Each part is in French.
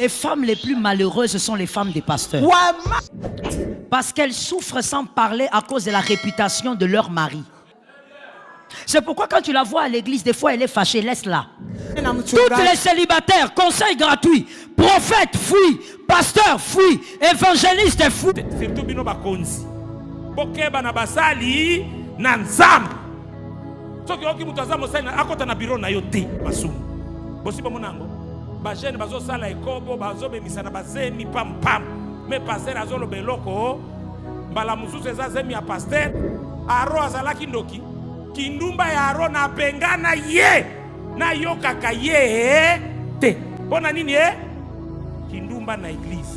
Les femmes les plus malheureuses sont les femmes des pasteurs. Parce qu'elles souffrent sans parler à cause de la réputation de leur mari. C'est pourquoi quand tu la vois à l'église, des fois elle est fâchée, laisse-la. Toutes les célibataires, conseils gratuits, prophètes, fuis, pasteurs, fuis, évangélistes, fuis. Surtout bino bakonzi. Bokeba na basali na nzambe. Soki oki mutu aza mosali akota na bureau na yo te basumu. Bosi ba monango. Ba jeune bazo sala ekobo bazo bemisa na bazemi pam pam. Mais pasteur azolo beloko mbala mususu eza zemi ya pasteur aro azalaki ndoki. Kindumba ya aro na pengana ye na yokaka ye te. Bona nini Kindumba na église.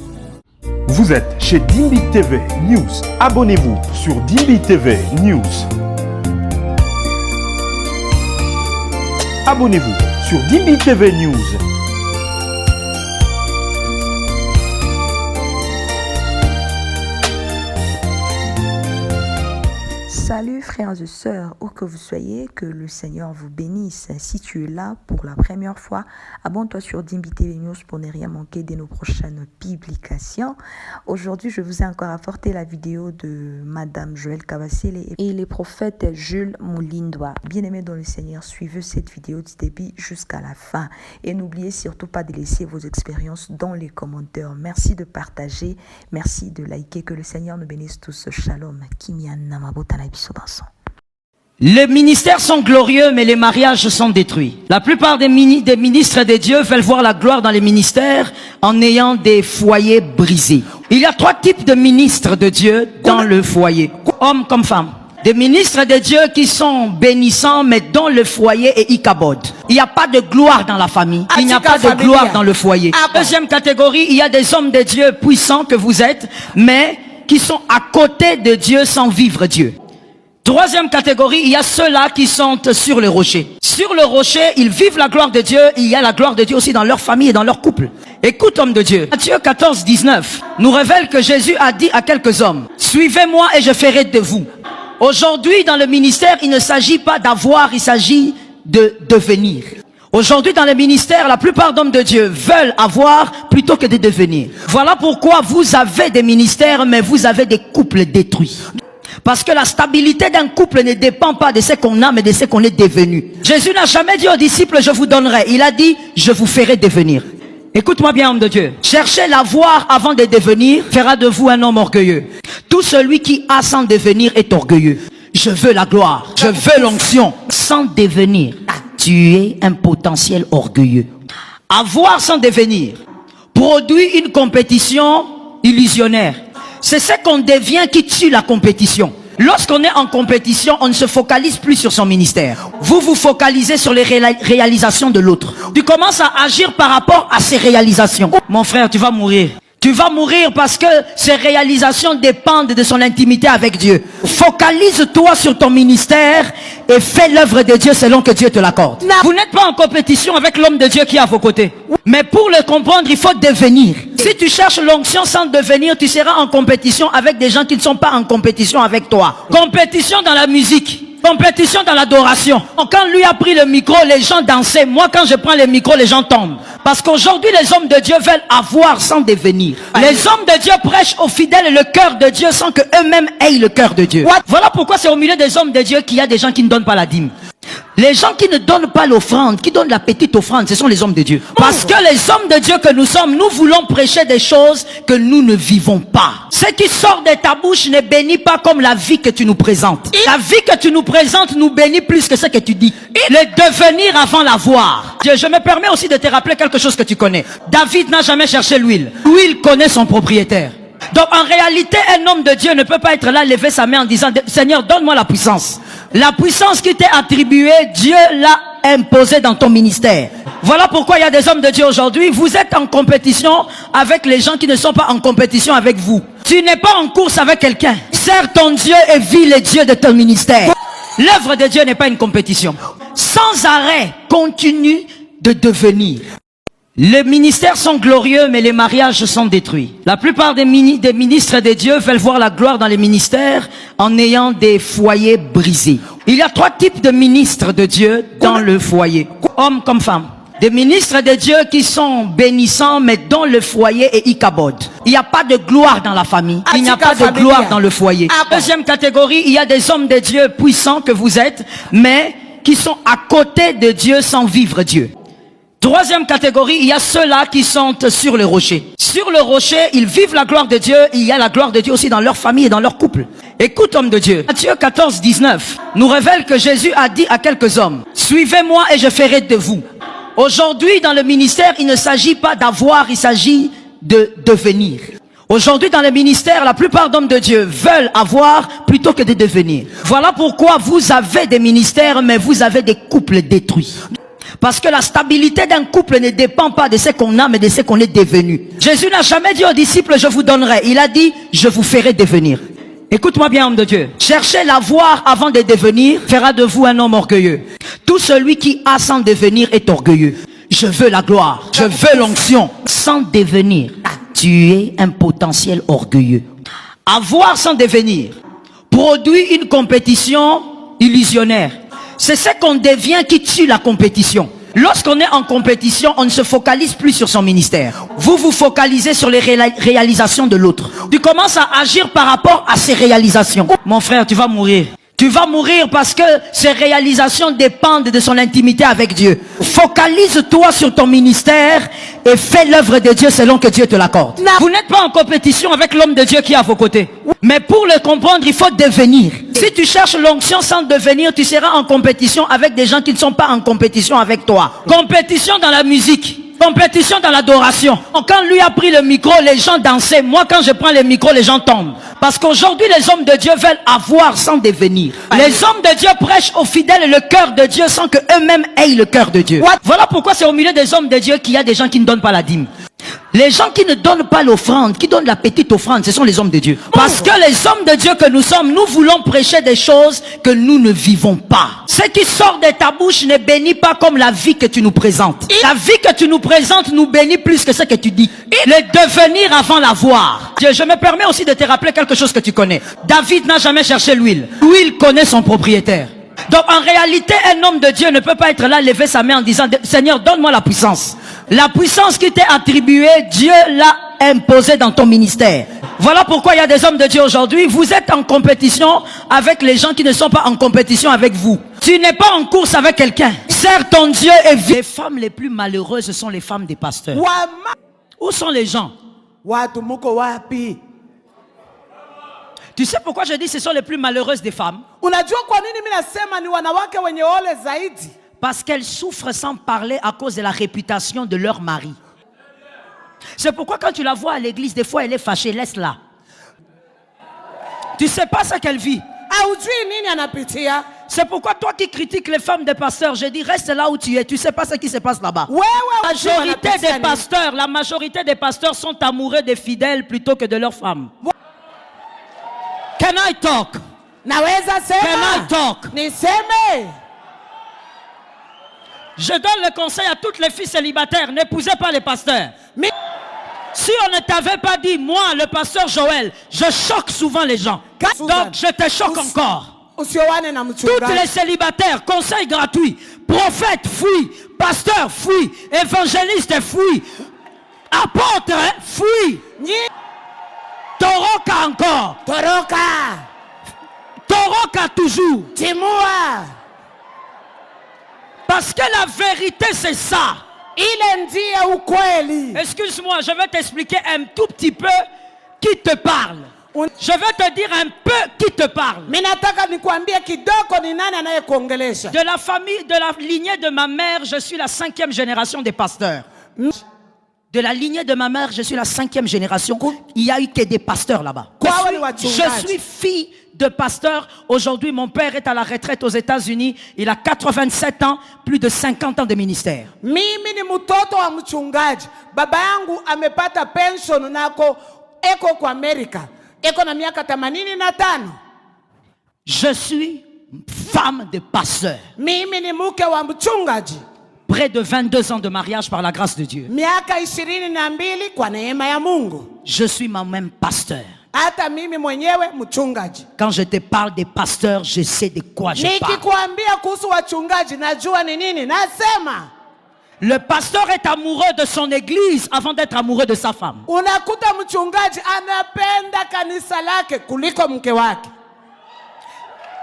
Vous êtes chez Dimbi TV News. Abonnez-vous sur Dimbi TV News. Abonnez-vous sur Dimbi TV News. Salut frères et sœurs, où que vous soyez, que le Seigneur vous bénisse. Si tu es là pour la première fois, abonne-toi sur Dimbi TV News pour ne rien manquer de nos prochaines publications. Aujourd'hui, je vous ai encore apporté la vidéo de Madame Joël Kabasele et les prophètes Jules Moulindwa. Bien-aimés dans le Seigneur, suivez cette vidéo du début jusqu'à la fin. Et n'oubliez surtout pas de laisser vos expériences dans les commentaires. Merci de partager, merci de liker. Que le Seigneur nous bénisse tous. Shalom. Les ministères sont glorieux, mais les mariages sont détruits. La plupart des ministres de Dieu veulent voir la gloire dans les ministères en ayant des foyers brisés. Il y a 3 types de ministres de Dieu dans le foyer, hommes comme femmes. Des ministres de Dieu qui sont bénissants, mais dont le foyer est ikabod. Il n'y a pas de gloire dans la famille. Il n'y a pas de gloire dans le foyer. Deuxième catégorie, il y a des hommes de Dieu puissants que vous êtes, mais qui sont à côté de Dieu sans vivre Dieu. Troisième catégorie, il y a ceux-là qui sont sur le rocher. Sur le rocher, ils vivent la gloire de Dieu. Il y a la gloire de Dieu aussi dans leur famille et dans leur couple. Écoute, homme de Dieu. Matthieu 14, 19 nous révèle que Jésus a dit à quelques hommes, « Suivez-moi et je ferai de vous. » Aujourd'hui, dans le ministère, il ne s'agit pas d'avoir, il s'agit de devenir. Aujourd'hui, dans le ministère, la plupart d'hommes de Dieu veulent avoir plutôt que de devenir. Voilà pourquoi vous avez des ministères, mais vous avez des couples détruits. Parce que la stabilité d'un couple ne dépend pas de ce qu'on a, mais de ce qu'on est devenu. Jésus n'a jamais dit aux disciples, je vous donnerai. Il a dit, je vous ferai devenir. Écoute-moi bien, homme de Dieu. Cherchez l'avoir avant de devenir fera de vous un homme orgueilleux. Tout celui qui a sans devenir est orgueilleux. Je veux la gloire, je veux l'onction. Sans devenir, tu es un potentiel orgueilleux. Avoir sans devenir produit une compétition illusionnaire. C'est ce qu'on devient qui tue la compétition. Lorsqu'on est en compétition, on ne se focalise plus sur son ministère. Vous vous focalisez sur les réalisations de l'autre. Tu commences à agir par rapport à ses réalisations. Mon frère, tu vas mourir. Tu vas mourir parce que ses réalisations dépendent de son intimité avec Dieu. Focalise-toi sur ton ministère et fais l'œuvre de Dieu selon que Dieu te l'accorde. Vous n'êtes pas en compétition avec l'homme de Dieu qui est à vos côtés. Mais pour le comprendre, il faut devenir. Si tu cherches l'onction sans devenir, tu seras en compétition avec des gens qui ne sont pas en compétition avec toi. Compétition dans la musique. Compétition dans l'adoration. Quand lui a pris le micro, les gens dansaient. Moi, quand je prends le micro, les gens tombent. Parce qu'aujourd'hui, les hommes de Dieu veulent avoir sans devenir. Les hommes de Dieu prêchent aux fidèles le cœur de Dieu sans qu'eux-mêmes aient le cœur de Dieu. Voilà pourquoi c'est au milieu des hommes de Dieu qu'il y a des gens qui ne donnent pas la dîme. Les gens qui ne donnent pas l'offrande, qui donnent la petite offrande, ce sont les hommes de Dieu. Parce que les hommes de Dieu que nous sommes, nous voulons prêcher des choses que nous ne vivons pas. Ce qui sort de ta bouche ne bénit pas comme la vie que tu nous présentes. La vie que tu nous présentes nous bénit plus que ce que tu dis. Le devenir avant l'avoir. Je me permets aussi de te rappeler quelque chose que tu connais. David n'a jamais cherché l'huile. L'huile connaît son propriétaire. Donc en réalité, un homme de Dieu ne peut pas être là, lever sa main en disant, Seigneur, donne-moi la puissance. La puissance qui t'est attribuée, Dieu l'a imposée dans ton ministère. Voilà pourquoi il y a des hommes de Dieu aujourd'hui. Vous êtes en compétition avec les gens qui ne sont pas en compétition avec vous. Tu n'es pas en course avec quelqu'un. Sers ton Dieu et vis les dieux de ton ministère. L'œuvre de Dieu n'est pas une compétition. Sans arrêt, continue de devenir. Les ministères sont glorieux, mais les mariages sont détruits. La plupart des ministres de Dieu veulent voir la gloire dans les ministères en ayant des foyers brisés. Il y a 3 types de ministres de Dieu dans le foyer, hommes comme femmes. Des ministres de Dieu qui sont bénissants, mais dont le foyer est Ichabod. Il n'y a pas de gloire dans la famille. Il n'y a pas de gloire dans le foyer. Deuxième catégorie, il y a des hommes de Dieu puissants que vous êtes, mais qui sont à côté de Dieu sans vivre Dieu. Troisième catégorie, il y a ceux-là qui sont sur le rocher. Sur le rocher, ils vivent la gloire de Dieu. Il y a la gloire de Dieu aussi dans leur famille et dans leur couple. Écoute, homme de Dieu. Matthieu 14, 19 nous révèle que Jésus a dit à quelques hommes, « Suivez-moi et je ferai de vous. » Aujourd'hui, dans le ministère, il ne s'agit pas d'avoir, il s'agit de devenir. Aujourd'hui, dans le ministère, la plupart d'hommes de Dieu veulent avoir plutôt que de devenir. Voilà pourquoi vous avez des ministères, mais vous avez des couples détruits. Parce que la stabilité d'un couple ne dépend pas de ce qu'on a, mais de ce qu'on est devenu. Jésus n'a jamais dit aux disciples, je vous donnerai. Il a dit, je vous ferai devenir. Écoute-moi bien, homme de Dieu. Cherchez l'avoir avant de devenir fera de vous un homme orgueilleux. Tout celui qui a sans devenir est orgueilleux. Je veux la gloire, je veux l'onction. Sans devenir, tu es un potentiel orgueilleux. Avoir sans devenir produit une compétition illusionnaire. C'est ce qu'on devient qui tue la compétition. Lorsqu'on est en compétition, on ne se focalise plus sur son ministère. Vous vous focalisez sur les réalisations de l'autre. Tu commences à agir par rapport à ses réalisations. Mon frère, tu vas mourir. Tu vas mourir parce que ses réalisations dépendent de son intimité avec Dieu. Focalise-toi sur ton ministère et fais l'œuvre de Dieu selon que Dieu te l'accorde. Vous n'êtes pas en compétition avec l'homme de Dieu qui est à vos côtés. Mais pour le comprendre, il faut devenir. Si tu cherches l'onction sans devenir, tu seras en compétition avec des gens qui ne sont pas en compétition avec toi. Compétition dans la musique. Compétition dans l'adoration. Quand lui a pris le micro, les gens dansaient. Moi, quand je prends le micro, les gens tombent. Parce qu'aujourd'hui, les hommes de Dieu veulent avoir sans devenir. Les hommes de Dieu prêchent aux fidèles le cœur de Dieu sans que eux-mêmes aient le cœur de Dieu. Voilà pourquoi c'est au milieu des hommes de Dieu qu'il y a des gens qui ne donnent pas la dîme. Les gens qui ne donnent pas l'offrande, qui donnent la petite offrande, ce sont les hommes de Dieu. Parce que les hommes de Dieu que nous sommes, nous voulons prêcher des choses que nous ne vivons pas. Ce qui sort de ta bouche ne bénit pas comme la vie que tu nous présentes. La vie que tu nous présentes nous bénit plus que ce que tu dis. Le devenir avant l'avoir. Je me permets aussi de te rappeler quelque chose que tu connais. David n'a jamais cherché l'huile. L'huile connaît son propriétaire. Donc en réalité, un homme de Dieu ne peut pas être là, lever sa main en disant, Seigneur, donne-moi la puissance. La puissance qui t'est attribuée, Dieu l'a imposée dans ton ministère. Voilà pourquoi il y a des hommes de Dieu aujourd'hui. Vous êtes en compétition avec les gens qui ne sont pas en compétition avec vous. Tu n'es pas en course avec quelqu'un. Sers ton Dieu et vis. Les femmes les plus malheureuses sont les femmes des pasteurs. Où sont les gens? Tu sais pourquoi je dis ce sont les plus malheureuses des femmes? Parce qu'elles souffrent sans parler à cause de la réputation de leur mari. C'est pourquoi quand tu la vois à l'église, des fois elle est fâchée, laisse-la. Tu sais pas ce qu'elle vit. C'est pourquoi toi qui critiques les femmes des pasteurs, je dis reste là où tu es, tu sais pas ce qui se passe là-bas. La majorité des pasteurs sont amoureux des fidèles plutôt que de leurs femmes. Can I talk? Can I talk? Je donne le conseil à toutes les filles célibataires, n'épousez pas les pasteurs. Mais si on ne t'avait pas dit, moi, le pasteur Joël, je choque souvent les gens. Donc je te choque encore. Toutes les célibataires, conseil gratuit. Prophète, fuis. Pasteur, fuis. Évangéliste, fuis. Apôtre, fuis. Toroka encore. Toroka toujours. Parce que la vérité c'est ça. Excuse-moi, je vais t'expliquer un tout petit peu qui te parle. Je vais te dire un peu qui te parle. De la famille, de la lignée de ma mère, je suis la 5e génération des pasteurs. De la lignée de ma mère, je suis la 5e génération. Il n'y a eu que des pasteurs là-bas. Je suis fille de pasteur. Aujourd'hui, mon père est à la retraite aux États-Unis. Il a 87 ans, plus de 50 ans de ministère. Mimi ni mtoto wa mchungaji. Baba yangu amepata pension nako eko kwa Amerika. Eko na miaka 85. Je suis femme de pasteur. Mimi ni mke wa mchungaji. Près de 22 ans de mariage par la grâce de Dieu. Miaka 22 kwa neema ya Mungu. Je suis moi-même pasteur. Hata mimi mwenyewe mchungaji. Quand je te parle des pasteurs, je sais de quoi je parle. Nikikwambia kuhusu wachungaji, najua ni nini nasema. Le pasteur est amoureux de son église avant d'être amoureux de sa femme. Unakuta mchungaji anapenda kanisa lake kuliko mke wake.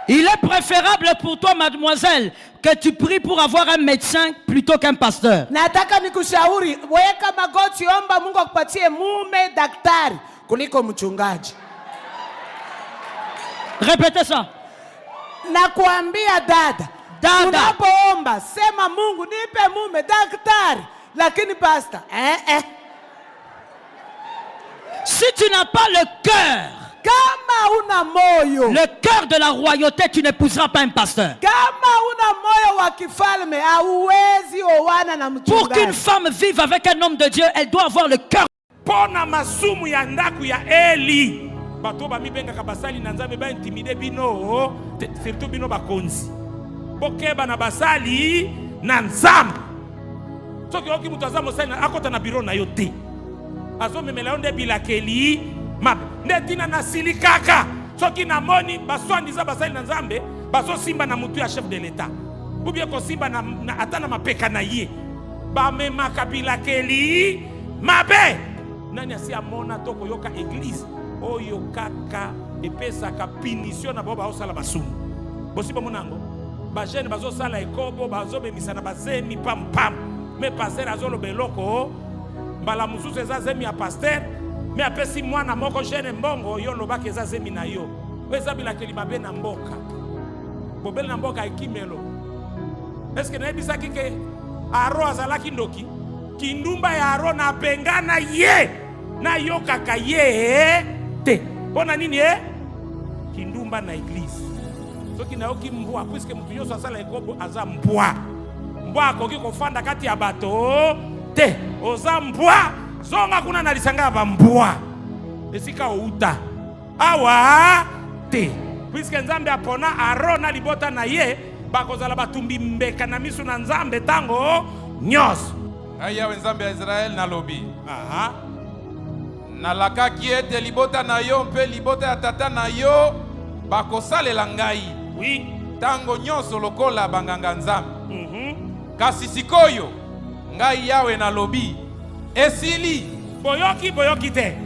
Il est préférable pour toi, mademoiselle, que tu pries pour avoir un médecin plutôt qu'un pasteur. Nataka nikushauri, weka magoti, omba Mungu akupatie mume daktari kuliko mchungaji. Répétez ça. Nakuambia dada, unapoomba sema Mungu nipe mume daktari, lakini pastor Si tu n'as pas le cœur, kama una moyo, le cœur de la royauté, tu n'épouseras pas un pasteur. kama una moyo wa kifalme hauwezi oana na Pour qu'une mchungaji. femme vive avec un homme de Dieu, elle doit avoir le cœur. Pona masumu ya ndaku ya Eli. Bato bamibenga kabasali na nzambe ba intimide bino, surtout bino bakonzi. Bokeba na basali na nzambe. Soki oki mutu aza mosali akota na biro na yo te. Azo memela onde bilakeli mabe. Nde tina na sili kaka. Soki na moni baswandiza basali na nzambe, bazo simba na mutu ya chef de l'État. Ubie ko simba na atana mapeka na ye. Ba memaka bilakeli mabe. Nani asi amona toko yoka église oyo kaka epesaka punition na boba osala basumu. Bosiba monango ba jeune bazo sala ekobo bazo bemisa na bazemi pam pam. Me pasteur azolo beloko mbala mususu eza zemi ya pasteur me apesi mwana moko jeune mbongo yo lobaka eza zemi na yo. Weza bilakeli mabe na mboka. Bobele na mboka ekimelo. Est-ce que naebisaki ke aro azalaki ndoki? Kindumba ya aro na pengana ye na yo kaka ye te. Pona nini kindumba na église. Soki na yoki mbwa puisque mutu yoso asala ekobo aza mbwa. Mbwa akoki kofanda kati ya bato te. Oza mbwa zonga kuna na lisanga ba mbwa. Esika outa. Awa te. Puisque nzambe apona aro na libota na ye bakozala batumbi mbeka na misu na nzambe tango nyos. Aya wenzambe ya Israel na lobi. Aha. Nalakaki ete libota na yo mpe libota ya tata na yo bakosalela ngai. Oui. Tango nyonso lokola banganga nzambe. Kasi sikoyo ngai yawe na lobi. Esili. Boyoki te.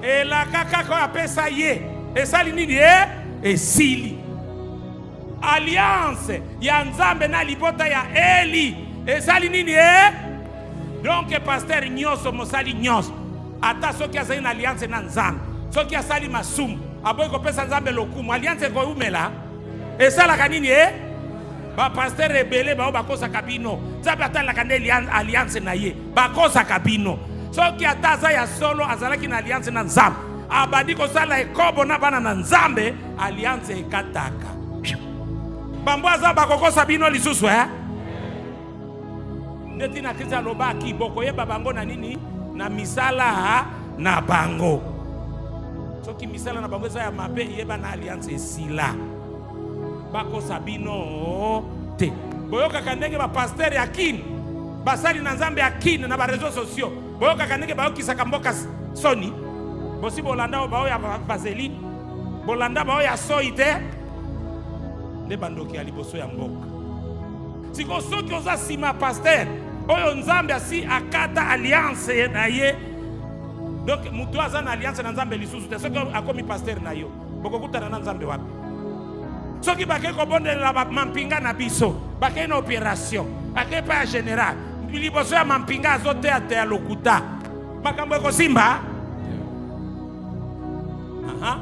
Elakaka ko apesa ye. Esali nini esili. Alliance ya nzambe na libota ya Eli. Esali nini Donc pasteur nyoso mosali nyoso. Ata soki azali na alliance na nzambe. Soki asali masumu. Aboyi kopesa nzambe lokumu. Alliance ko umela. Esala kanini ba pasteur rebele ba bakosa kabino. Nzambe atala kande alliance na ye. Bakosa kabino. Soki ataza ya solo azalaki na alliance na nzambe. Abadi kosala ekobo na bana na nzambe. Alliance ekataka. Bambo aza bakokosa bino lisusu Neti na Kristo alobaki boko yeba bango na nini na misala na bango. Soki misala na bango eza ya mabe yeba na alliance esila. Bako sabino te. Boyoka kandenge ba pasteur ya kin. Basali na nzambe ya kin na ba réseaux sociaux. Boyoka kandenge ba okisaka mboka soni. Bosi bolanda o ba ya Bazeli. Bolanda ba ya soite. Ne bandoki aliboso ya mboka. Siko soki oza sima pasteur oyo nzambe asi akata alliance na ye. Donc mutu aza na alliance na nzambe lisusu te soki akomi pasteur na yo bokokutana na nzambe wapi. Soki bake kobondela mampinga na biso bake na opération bake pa ya général liboso ya mampinga azote ate lokuta makambo ekosimba.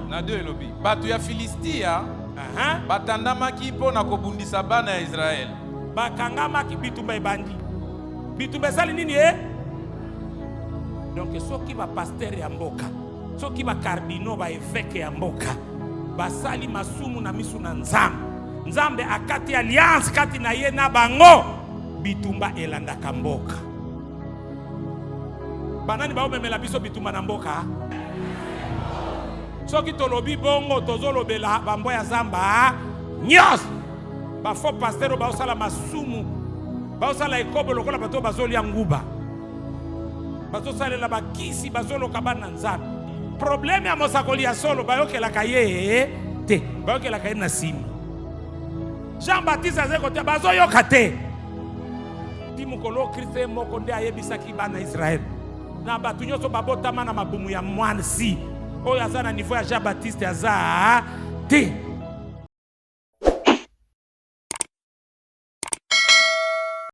Na deux elobi bato ya Filistia batandamaki mpo na kobundisa bana ya Israel. Bakangamaki bitumba ebandi. Bitumba sali nini Donc soki ba pasteur ya mboka, soki ba cardinaux ba évêque ya mboka, basali masumu na misu na nzambe. Nzambe akati alliance kati na ye na bango, bitumba elandaka mboka. Banani ba omemela biso bitumba na mboka? Soki tolobi bongo tozolobela bambo ya zamba nyos. Ba faux pasteur ba osala masumu ba osala ekobo lokola bato bazoli nguba bazo salela bakisi bazoloka bana nzambe. Problème ya mosakoli ya solo bayokelaka ye te bayokelaka ye na sima. Jean Baptiste azeko te bazoyoka te. ti mokolo Kristo ye moko nde ayebisaki bana Israël na bato nyonso babotama na mabumu ya mwansi oyo aza na niveau ya Jean Baptiste aza te